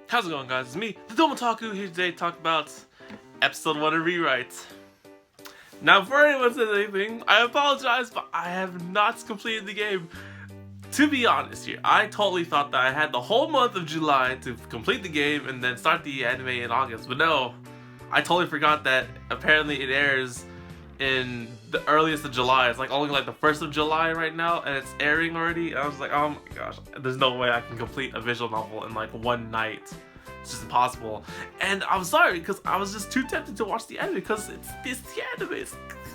How's it going, guys? It's me, the Domotaku, here today to talk about episode 1 of Rewrite. Now, before anyone says anything, I apologize, but I have not completed the game. To be honest here, I totally thought that I had the whole month of July to complete the game and then start the anime in August, but no, I totally forgot that apparently it airs in the earliest of July. It's like only like the 1st of July right now, and it's airing already. And I was like, oh my gosh, there's no way I can complete a visual novel in like one night. It's just impossible. And I'm sorry because I was just too tempted to watch the anime because it's the anime.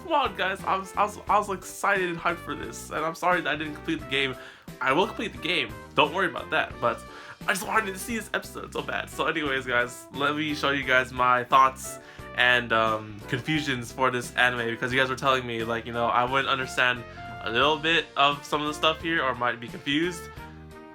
Come on, guys. I was like excited and hyped for this, and I'm sorry that I didn't complete the game. I will complete the game. Don't worry about that. But I just wanted to see this episode so bad. So, anyways, guys, let me show you guys my thoughts and confusions for this anime, because you guys were telling me, like, you know, I wouldn't understand a little bit of some of the stuff here or might be confused.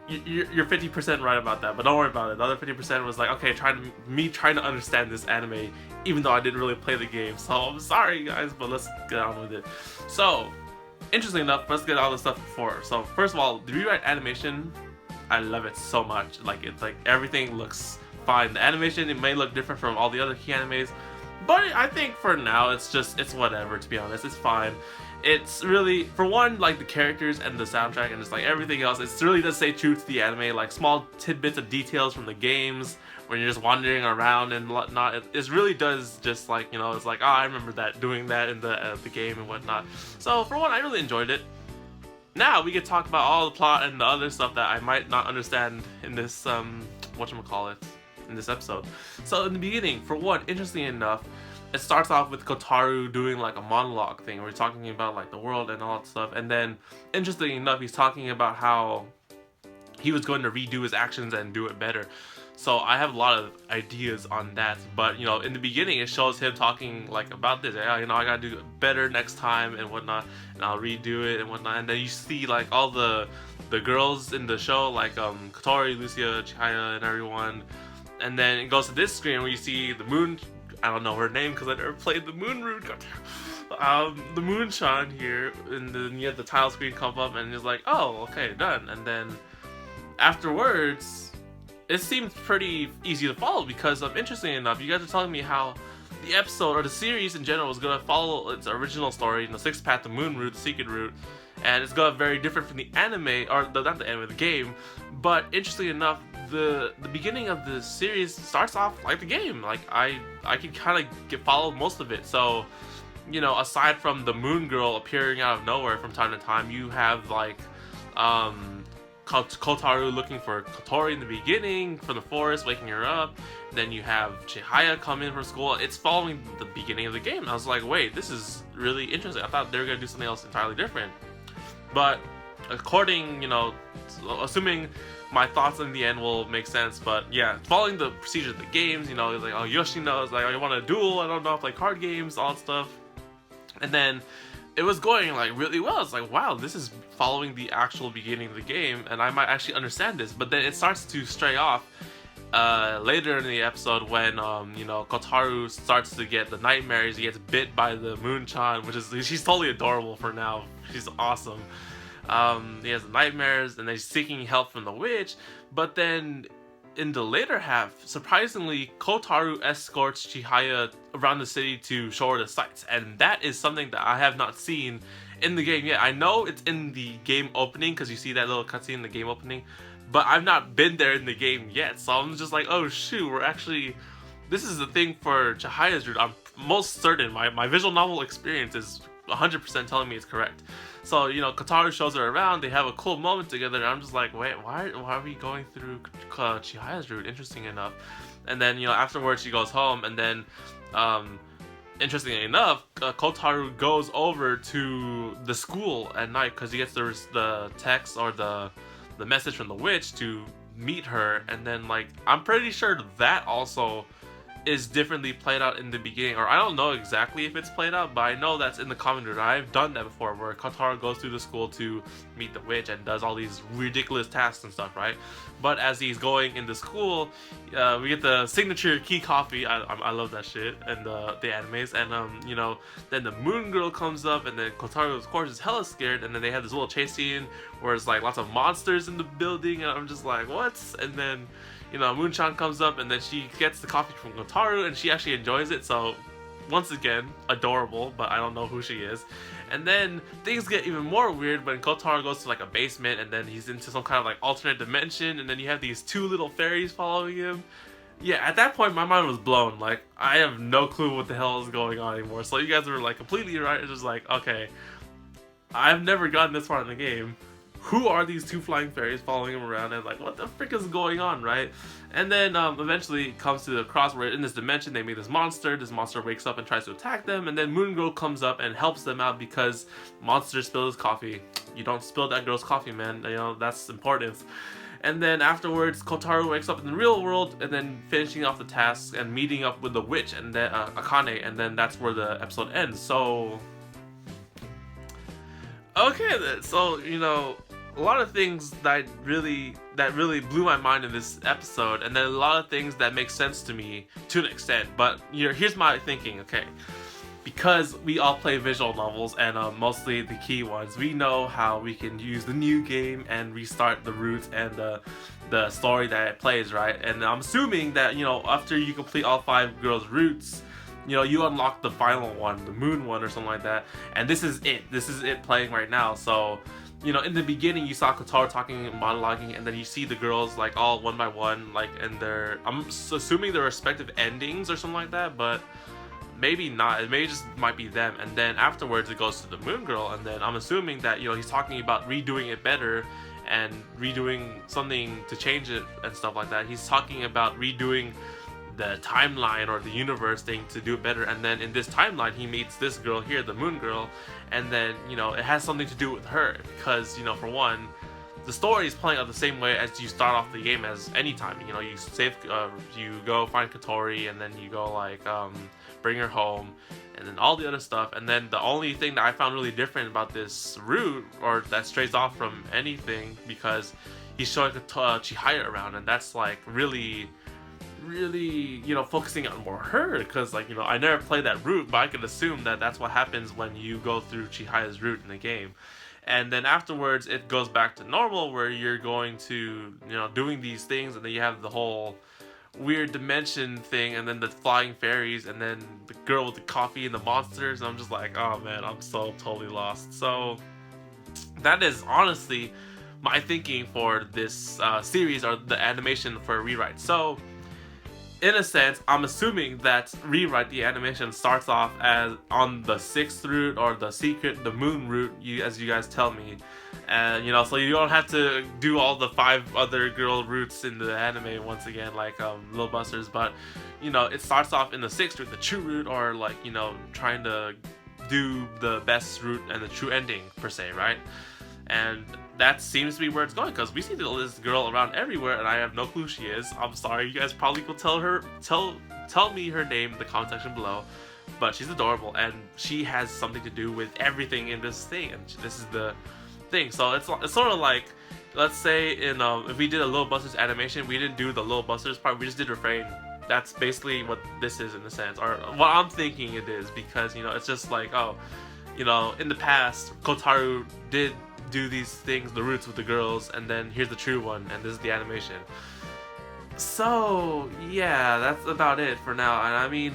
You're 50% right about that, but don't worry about it. The other 50% was like, okay, trying to understand this anime even though I didn't really play the game. So I'm sorry, guys, but let's get on with it. So, interesting enough, let's get all the stuff before. So first of all, the Rewrite animation, I love it so much. Like, it's like everything looks fine. The animation, it may look different from all the other key animes, but I think for now, it's whatever, to be honest. It's fine. It's really, for one, like the characters and the soundtrack and just like everything else, it really does stay true to the anime. Like small tidbits of details from the games when you're just wandering around and whatnot. It really does just like, you know, it's like, oh, I remember that, doing that in the game and whatnot. So for one, I really enjoyed it. Now we can talk about all the plot and the other stuff that I might not understand in this, whatchamacallit, in this episode. So in the beginning, for one, interestingly enough, it starts off with Kotaru doing like a monologue thing where he's talking about like the world and all that stuff, and then interestingly enough, he's talking about how he was going to redo his actions and do it better. So I have a lot of ideas on that, but you know, in the beginning it shows him talking like about this, you know, I gotta do it better next time and whatnot, and I'll redo it and whatnot. And then you see like all the girls in the show, like Kotori, Lucia, Chihaya, and everyone. And then it goes to this screen where you see the moon. I don't know her name because I never played the Moon Root. The Moon-chan here, and then you have the title screen come up, and it's like, oh, okay, done. And then afterwards, it seems pretty easy to follow because, interestingly enough, you guys are telling me how the episode or the series in general is going to follow its original story, the sixth path, the Moon Route, the Secret Route, and it's going to be very different from the anime, or not the anime, the game. But interestingly enough, the beginning of the series starts off like the game. Like I can kind of follow most of it. So, you know, aside from the Moon Girl appearing out of nowhere from time to time, you have like Kotaru looking for Kotori in the beginning from the forest, waking her up. Then you have Chihaya come in from school. It's following the beginning of the game. I was like, wait, this is really interesting. I thought they were gonna do something else entirely different. But according, you know, assuming my thoughts in the end will make sense, but yeah, following the procedure of the games, you know, like, oh, Yoshino is like, oh, you want a duel? I don't know, play card games, all that stuff. And then it was going like really well. It's like, wow, this is following the actual beginning of the game, and I might actually understand this. But then it starts to stray off later in the episode when you know, Kotaru starts to get the nightmares. He gets bit by the Moon-chan, she's totally adorable for now. She's awesome. He has nightmares, and he's seeking help from the witch. But then, in the later half, surprisingly, Kotaru escorts Chihaya around the city to show her the sights, and that is something that I have not seen in the game yet. I know it's in the game opening because you see that little cutscene in the game opening, but I've not been there in the game yet. So I'm just like, oh shoot, this is the thing for Chihaya's route. I'm most certain my visual novel experience is 100% telling me it's correct. So, you know, Kotaru shows her around, they have a cool moment together, and I'm just like, wait, why are we going through Chihaya's route? Interesting enough. And then, you know, afterwards she goes home, and then, interestingly enough, Kotaru goes over to the school at night because he gets the text or the message from the witch to meet her, and then, like, I'm pretty sure that also is differently played out in the beginning, or I don't know exactly if it's played out, but I know that's in the commentary. I've done that before, where Kotaru goes through the school to meet the witch and does all these ridiculous tasks and stuff, right? But as he's going into school, we get the signature key coffee. I love that shit, and the animes, and you know, then the Moon Girl comes up, and then Kotaru, of course, is hella scared, and then they have this little chase scene where it's like lots of monsters in the building, and I'm just like, what? And then, you know, Moon-chan comes up, and then she gets the coffee from Kotaro, and she actually enjoys it, so once again, adorable, but I don't know who she is. And then things get even more weird when Kotaro goes to like a basement, and then he's into some kind of like alternate dimension, and then you have these two little fairies following him. Yeah, at that point my mind was blown. Like, I have no clue what the hell is going on anymore. So you guys were like completely right. It's just like, okay, I've never gotten this far in the game. Who are these two flying fairies following him around, and like, what the frick is going on, right? And then eventually it comes to the cross where in this dimension they meet this monster. This monster wakes up and tries to attack them, and then Moon Girl comes up and helps them out because monster spilled his coffee. You don't spill that girl's coffee, man. You know, that's important. And then afterwards, Kotaro wakes up in the real world, and then finishing off the task and meeting up with the witch and then Aokana, and then that's where the episode ends. So, okay, then. So, you know, a lot of things that really blew my mind in this episode, and then a lot of things that make sense to me to an extent. But you know, here's my thinking. Okay, because we all play visual novels, and mostly the key ones, we know how we can use the new game and restart the route and the story that it plays, right? And I'm assuming that, you know, after you complete all 5 girls' routes, you know, you unlock the final one, the moon one or something like that, and this is it playing right now. So, you know, in the beginning you saw Kotaro talking and monologuing, and then you see the girls like all one by one, like, and I'm assuming their respective endings or something like that, but maybe not. It may just might be them. And then afterwards it goes to the Moon Girl, and then I'm assuming that, you know, he's talking about redoing it better and redoing something to change it and stuff like that. He's talking about redoing the timeline or the universe thing to do it better. And then in this timeline he meets this girl here, the Moon Girl, and then, you know, it has something to do with her because, you know, for one, the story is playing out the same way as you start off the game as any time. You know, you you go find Katori, and then you go like bring her home, and then all the other stuff. And then the only thing that I found really different about this route, or that strays off from anything, because he's showing Chihaya around, and that's like really, you know, focusing on more her, because, like, you know, I never played that route, but I could assume that that's what happens when you go through Chihaya's route in the game. And then afterwards it goes back to normal, where you're going to, you know, doing these things, and then you have the whole weird dimension thing, and then the flying fairies, and then the girl with the coffee and the monsters, and I'm just like, oh man, I'm so totally lost. So that is honestly my thinking for this series, or the animation for Rewrite. So in a sense, I'm assuming that Rewrite, the animation, starts off as on the 6th route, or the moon route, as you guys tell me. And, you know, so you don't have to do all the 5 other girl routes in the anime once again, like Little Busters. But, you know, it starts off in the 6th route, the true route, or like, you know, trying to do the best route and the true ending per se, right? And that seems to be where it's going, because we see this girl around everywhere, and I have no clue who she is. I'm sorry, you guys probably will tell me her name in the comment section below, but she's adorable, and she has something to do with everything in this thing, and this is the thing. So it's sort of like, let's say in if we did a Little Busters animation, we didn't do the Little Busters part, we just did refrain. That's basically what this is in a sense, or what I'm thinking it is, because, you know, it's just like, oh, you know, in the past Kotaro did do these things, the routes with the girls, and then here's the true one, and this is the animation. So yeah, that's about it for now. And I mean,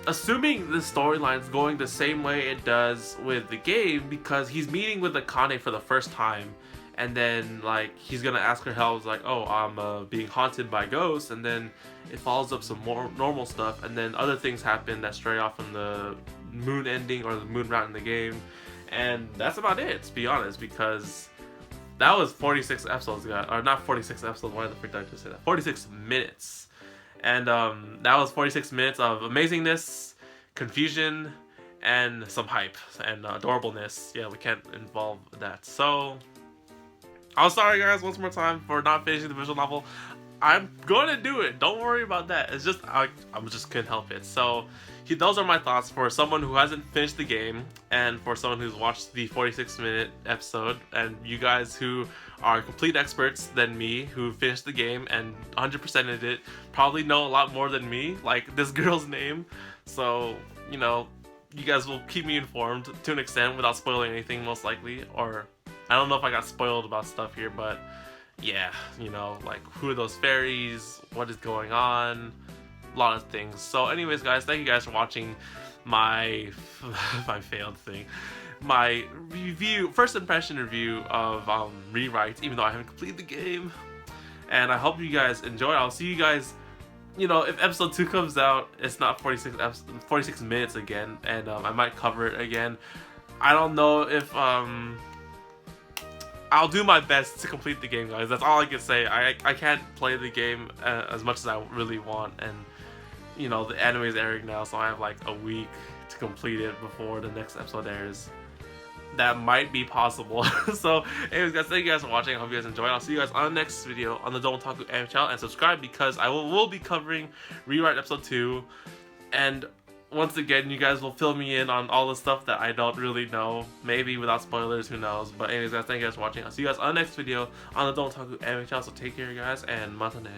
assuming the storyline's going the same way it does with the game, because he's meeting with Akane for the first time, and then like he's gonna ask her help, like, oh, I'm being haunted by ghosts, and then it follows up some more normal stuff, and then other things happen that stray off from the moon ending or the moon route in the game. And that's about it, to be honest, because that was 46 episodes, guys. Or not 46 episodes, why the frick did I just say that? 46 minutes. And that was 46 minutes of amazingness, confusion, and some hype, and adorableness. Yeah, we can't involve that. So, I'm sorry, guys, once more time for not finishing the visual novel. I'm going to do it. Don't worry about that. It's just, I just couldn't help it. So, those are my thoughts for someone who hasn't finished the game, and for someone who's watched the 46-minute episode, and you guys who are complete experts than me, who finished the game and 100%ed it, probably know a lot more than me, like this girl's name. So, you know, you guys will keep me informed to an extent without spoiling anything, most likely, or I don't know if I got spoiled about stuff here, but yeah, you know, like who are those fairies? What is going on? A lot of things. So anyways, guys, thank you guys for watching my my failed thing. My review, first impression review of Rewrite, even though I haven't completed the game. And I hope you guys enjoy. I'll see you guys, you know, if episode 2 comes out, it's not 46 minutes again, and I might cover it again. I don't know if I'll do my best to complete the game, guys. That's all I can say. I can't play the game as much as I really want, and you know, the anime is airing now, so I have like a week to complete it before the next episode airs. That might be possible. So anyways, guys, thank you guys for watching. I hope you guys enjoyed. I'll see you guys on the next video on the Don't Talk Anime channel, and subscribe because I will be covering Rewrite episode 2. And once again, you guys will fill me in on all the stuff that I don't really know, maybe without spoilers, who knows. But anyways, guys, thank you guys for watching. I'll see you guys on the next video on the Don't Talk Anime channel. So take care, guys, and matane.